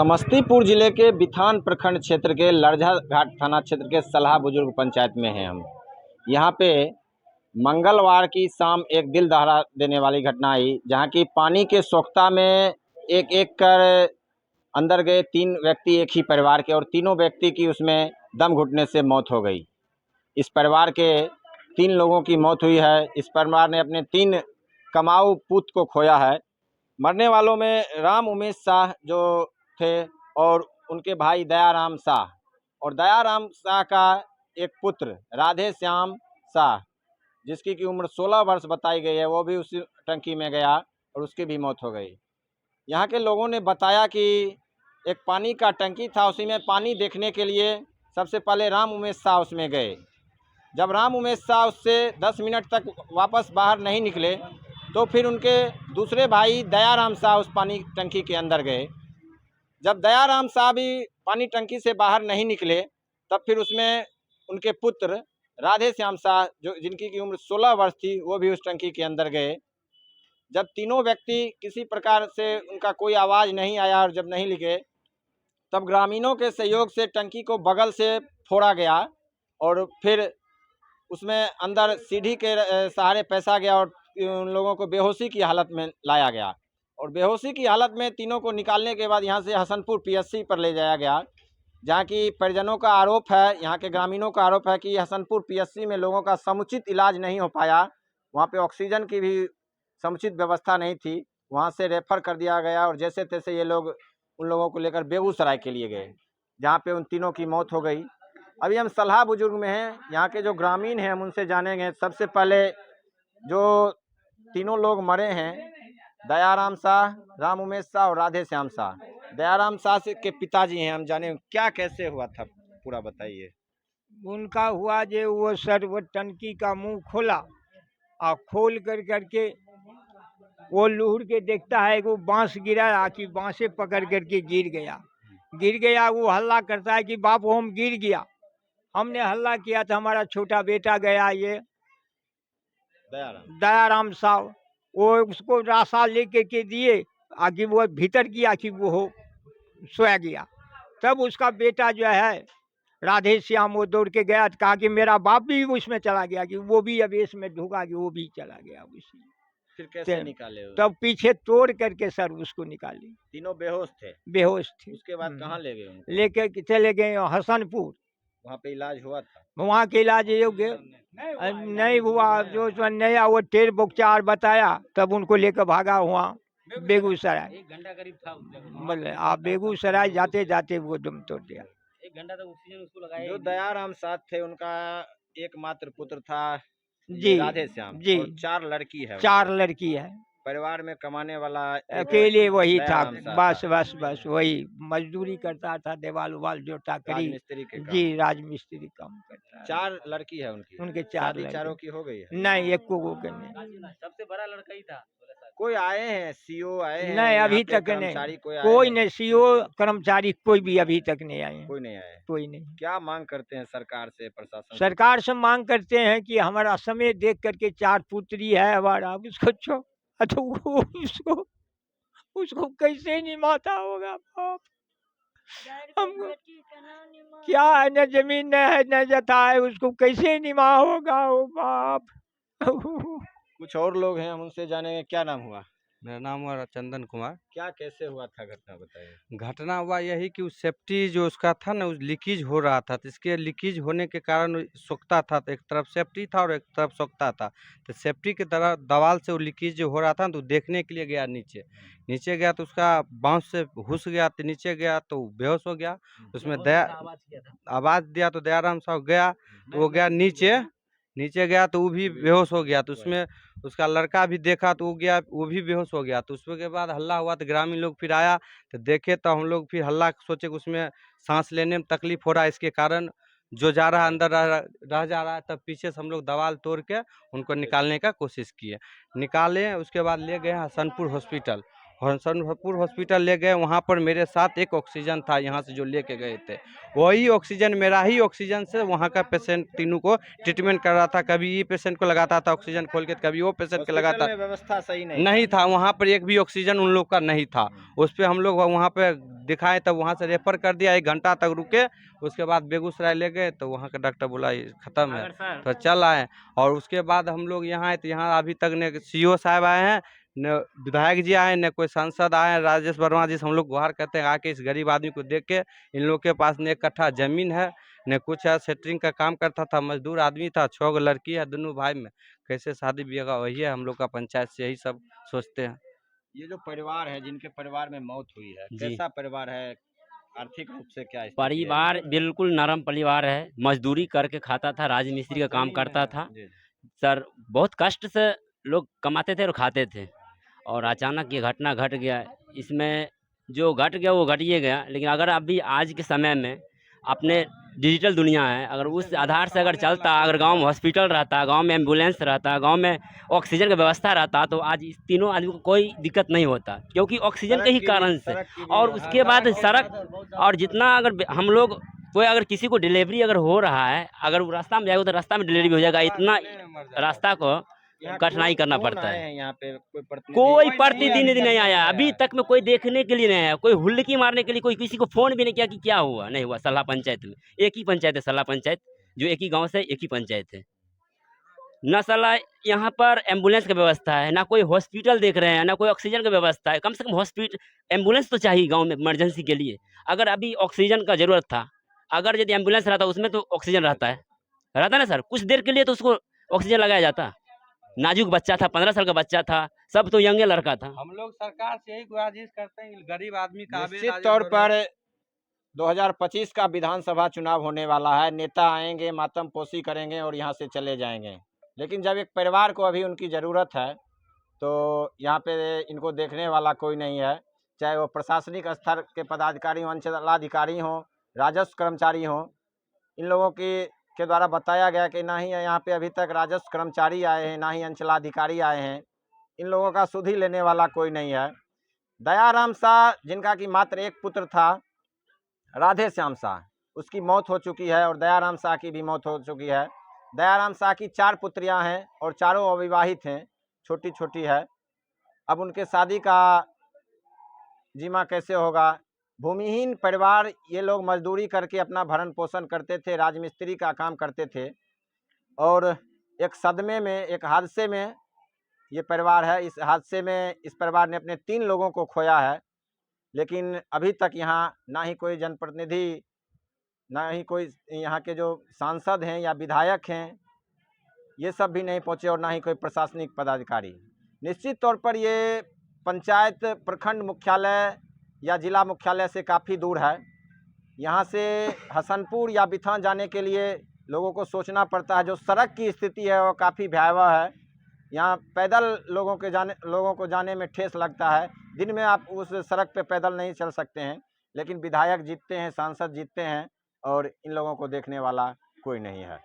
समस्तीपुर जिले के बिथान प्रखंड क्षेत्र के लड़झा घाट थाना क्षेत्र के सलहा बुजुर्ग पंचायत में हैं हम। यहाँ पे मंगलवार की शाम एक दिल दहला देने वाली घटना आई, जहाँ की पानी के सोख्ता में एक एक कर अंदर गए 3 व्यक्ति एक ही परिवार के, और तीनों व्यक्ति की उसमें दम घुटने से मौत हो गई। इस परिवार के 3 लोगों की मौत हुई है। इस परिवार ने अपने 3 कमाऊ पुत्र को खोया है। मरने वालों में राम उमेश शाह जो थे और उनके भाई दयाराम शाह, और दयाराम शाह का एक पुत्र राधे श्याम शाह, जिसकी की उम्र 16 वर्ष बताई गई है, वो भी उसी टंकी में गया और उसकी भी मौत हो गई। यहाँ के लोगों ने बताया कि एक पानी का टंकी था, उसी में पानी देखने के लिए सबसे पहले राम उमेश शाह उसमें गए। जब राम उमेश शाह उससे 10 मिनट तक वापस बाहर नहीं निकले, तो फिर उनके दूसरे भाई दयाराम शाह उस पानी टंकी के अंदर गए। जब दयाराम शाह भी पानी टंकी से बाहर नहीं निकले, तब फिर उसमें उनके पुत्र राधे श्याम शाह, जो जिनकी की उम्र 16 वर्ष थी, वो भी उस टंकी के अंदर गए। जब तीनों व्यक्ति किसी प्रकार से उनका कोई आवाज़ नहीं आया और जब नहीं लिखे, तब ग्रामीणों के सहयोग से टंकी को बगल से फोड़ा गया और फिर उसमें अंदर सीढ़ी के सहारे पैसा गया और उन लोगों को बेहोशी की हालत में लाया गया। और बेहोशी की हालत में तीनों को निकालने के बाद यहाँ से हसनपुर पीएचसी पर ले जाया गया, जहाँ की परिजनों का आरोप है, यहाँ के ग्रामीणों का आरोप है कि हसनपुर पीएचसी में लोगों का समुचित इलाज नहीं हो पाया। वहाँ पे ऑक्सीजन की भी समुचित व्यवस्था नहीं थी, वहाँ से रेफ़र कर दिया गया और जैसे तैसे ये लोग उन लोगों को लेकर बेगूसराय के लिए गए, जहाँ पे उन तीनों की मौत हो गई। अभी हम सलहा बुजुर्ग में हैं, यहाँ के जो ग्रामीण हैं हम उनसे जानेंगे। सबसे पहले जो तीनों लोग मरे हैं, दयाराम शाह, राम उमेश शाह और राधे श्याम शाह, दयाराम शाह से के पिताजी हैं, हम जाने क्या कैसे हुआ था, पूरा बताइए। उनका हुआ जे वो सर वो टंकी का मुंह खोला और खोल कर करके वो लूढ़ के देखता है कि वो बांस गिरा, आखिर बांसे पकड़ करके गिर गया। वो हल्ला करता है कि बाप हम गिर गया। हमने हल्ला किया था, हमारा छोटा बेटा गया, ये दयाराम साहब, वो उसको रास्ता लेके के दिए, आखिर वो भीतर किया कि वो हो सोया गया। तब उसका बेटा जो है राधे श्याम, वो दौड़ के गया, कहा कि मेरा बाप भी उसमें चला गया, कि वो भी अब इसमें ढुका, कि वो भी चला गया उसी। फिर कैसे निकाले? तब पीछे तोड़ करके सर उसको निकाली। तीनों बेहोश थे। उसके बाद कहाँ ले गए उनको? लेके चले गए हसनपुर, वहाँ पे इलाज हुआ था? वहाँ के इलाज योग्य नहीं हुआ। जो नया वो टेर उपचार बताया, तब उनको लेकर भागा हुआ बेगूसराय। 1 घंटा करीब था उस जगह। मतलब आप बेगूसराय जाते जाते वो दम तोड़ दिया। 1 घंटा तक ऑक्सीजन उसको लगाया। जो दयाराम शाह थे, उनका एकमात्र पुत्र था जी राधे श्याम जी, और 4 लड़की है। 4 लड़की है। परिवार में कमाने वाला अकेले वही था, दयाराम शाह बस वही मजदूरी करता था, देवाल उवाल जोड़ता करी। राजमिस्त्री के काम। जी, राजमिस्त्री काम करता। 4 लड़की है उनके 4 लड़के। चारों की हो गई है? नहीं, एक को नहीं। सबसे बड़ा लड़का ही था। कोई आए हैं, सीओ आए हैं? नहीं, अभी तक नहीं, कोई नहीं, सीओ कर्मचारी कोई भी अभी तक नहीं आए। कोई नहीं आए? कोई नहीं। क्या मांग करते हैं सरकार से, प्रशासन? सरकार से मांग करते हैं कि हमारा समय देख करके 4 पुत्री है हमारा, उसको तो उसको कैसे निभाता होगा बाप? हमको क्या है, न जमीन न है न जता है, उसको कैसे निभा होगा वो बाप? कुछ और लोग हैं, हम उनसे जानेंगे। क्या नाम हुआ? मेरा नाम हुआ चंदन कुमार। क्या कैसे हुआ था घटना, बताइए। घटना हुआ यही कि उस सेफ्टी जो उसका था ना, उस लीकेज हो रहा था, तो इसके लीकेज होने के कारण सोखता था, तो एक तरफ सेफ्टी था और एक तरफ सोखता था। तो सेफ्टी की तरह दवाल से वो लीकेज जो हो रहा था, तो देखने के लिए गया नीचे गया, तो उसका बांस से घुस गया, तो नीचे गया तो बेहोश हो गया। उसमें आवाज़ दिया तो दयाराम साहब गया, तो वो गया नीचे गया, तो वो भी बेहोश हो गया। तो उसमें उसका लड़का भी देखा, तो वो गया, वो भी बेहोश हो गया। तो उसके बाद हल्ला हुआ, तो ग्रामीण लोग फिर आया, तो देखे, तो हम लोग फिर हल्ला सोचे कि उसमें सांस लेने में तकलीफ हो रहा है, इसके कारण जो जा रहा है अंदर रह जा रहा है। तब पीछे से हम लोग दवाल तोड़ के उनको निकालने का कोशिश किए, निकाले। उसके बाद ले गए हसनपुर हसनपुर हॉस्पिटल ले गए, वहाँ पर मेरे साथ एक ऑक्सीजन था यहाँ से जो लेके गए थे, वही ऑक्सीजन मेरा ही ऑक्सीजन से वहाँ का पेशेंट तीनों को ट्रीटमेंट कर रहा था। कभी ये पेशेंट को लगाता था ऑक्सीजन खोल के, कभी वो पेशेंट को लगाता हॉस्पिटल में व्यवस्था सही नहीं नहीं था। वहाँ पर एक भी ऑक्सीजन उन लोग का नहीं था। उस पर हम लोग वहाँ पे दिखाए, तब वहाँ से रेफर कर दिया, 1 घंटा तक रुके। उसके बाद बेगूसराय ले गए तो वहाँ का डॉक्टर बोला ये ख़त्म है, अगर सर तो चल आए। और उसके बाद हम लोग यहाँ आए तो यहाँ अभी तक न CO साहब आए हैं, न विधायक जी आए, न कोई सांसद आए हैं। राजेश वर्मा जी से हम लोग गुहार करते हैं आके इस गरीब आदमी को देख के। इन लोग के पास न 1 कट्ठा ज़मीन है, न कुछ है। सेंटरिंग का काम करता था, मजदूर आदमी था, 6 गो लड़की है, दोनों भाई में कैसे शादी ब्याह का वही है। हम लोग का पंचायत से यही सब सोचते हैं। ये जो परिवार है, जिनके परिवार में मौत हुई है, जी। कैसा परिवार है? आर्थिक रूप से क्या स्थिति है? परिवार बिल्कुल नरम परिवार है, मजदूरी करके खाता था, राजमिस्त्री का काम करता था। जी, सर बहुत कष्ट से लोग कमाते थे और खाते थे, और अचानक ये घटना घट गया। इसमें जो घट गया वो घट ही गया, लेकिन अगर अभी आज के समय में अपने डिजिटल दुनिया है, अगर उस आधार से अगर चलता, अगर गांव में हॉस्पिटल रहता, गांव में एम्बुलेंस रहता, गांव में ऑक्सीजन की व्यवस्था रहता, तो आज इस तीनों आदमी को कोई दिक्कत नहीं होता, क्योंकि ऑक्सीजन के ही कारण से। और उसके बाद सड़क, और जितना अगर हम लोग कोई अगर किसी को डिलीवरी अगर हो रहा है, अगर वो रास्ता में जाएगा तो रास्ता में डिलीवरी हो जाएगा। इतना रास्ता को यहाँ कठिनाई करना कौन पड़ता आए है। हैं यहाँ पे? कोई प्रतिनिधि नहीं आया, अभी तक में कोई देखने के लिए नहीं आया, कोई हुल्लकी मारने के लिए कोई किसी को फोन भी नहीं किया कि क्या हुआ, नहीं हुआ। सलाह पंचायत में एक ही पंचायत है, सलाह पंचायत, जो एक ही गांव से एक ही पंचायत है। न सलाह यहाँ पर एम्बुलेंस की व्यवस्था है, ना कोई हॉस्पिटल देख रहे हैं, ना कोई ऑक्सीजन की व्यवस्था है। कम से कम हॉस्पिटल एम्बुलेंस तो चाहिए गाँव में इमरजेंसी के लिए। अगर अभी ऑक्सीजन का जरूरत था, अगर यदि एम्बुलेंस रहता उसमें तो ऑक्सीजन रहता ना सर, कुछ देर के लिए तो उसको ऑक्सीजन लगाया जाता। नाजुक बच्चा था, 15 साल का बच्चा था, सब तो यंगे लड़का था। हम लोग सरकार से यही गुजारिश करते हैं, गरीब आदमी का निश्चित तौर पर 2025 का विधानसभा चुनाव होने वाला है। नेता आएंगे, मातम पोशी करेंगे और यहाँ से चले जाएंगे, लेकिन जब एक परिवार को अभी उनकी ज़रूरत है तो यहाँ पे इनको देखने वाला कोई नहीं है। चाहे वो प्रशासनिक स्तर के पदाधिकारी हों, अंचलाधिकारी हों, राजस्व कर्मचारी हों, इन लोगों के द्वारा बताया गया कि ना ही यहाँ पे अभी तक राजस्व कर्मचारी आए हैं, ना ही अंचलाधिकारी आए हैं। इन लोगों का सुधि लेने वाला कोई नहीं है। दयाराम शाह, जिनका कि मात्र एक पुत्र था, राधे श्याम शाह, उसकी मौत हो चुकी है और दयाराम शाह की भी मौत हो चुकी है। दयाराम शाह की 4 पुत्रियां हैं और चारों अविवाहित हैं, छोटी छोटी है। अब उनके शादी का जिम्मा कैसे होगा? भूमिहीन परिवार, ये लोग मजदूरी करके अपना भरण पोषण करते थे, राजमिस्त्री का काम करते थे, और एक सदमे में, एक हादसे में ये परिवार है। इस हादसे में इस परिवार ने अपने 3 लोगों को खोया है, लेकिन अभी तक यहाँ ना ही कोई जनप्रतिनिधि, ना ही कोई यहाँ के जो सांसद हैं या विधायक हैं, ये सब भी नहीं पहुँचे, और ना ही कोई प्रशासनिक पदाधिकारी। निश्चित तौर पर ये पंचायत प्रखंड मुख्यालय या जिला मुख्यालय से काफ़ी दूर है। यहाँ से हसनपुर या बिथान जाने के लिए लोगों को सोचना पड़ता है। जो सड़क की स्थिति है वो काफ़ी भयावह है। यहाँ पैदल लोगों को जाने में ठेस लगता है। दिन में आप उस सड़क पे पैदल नहीं चल सकते हैं, लेकिन विधायक जीतते हैं, सांसद जीतते हैं, और इन लोगों को देखने वाला कोई नहीं है।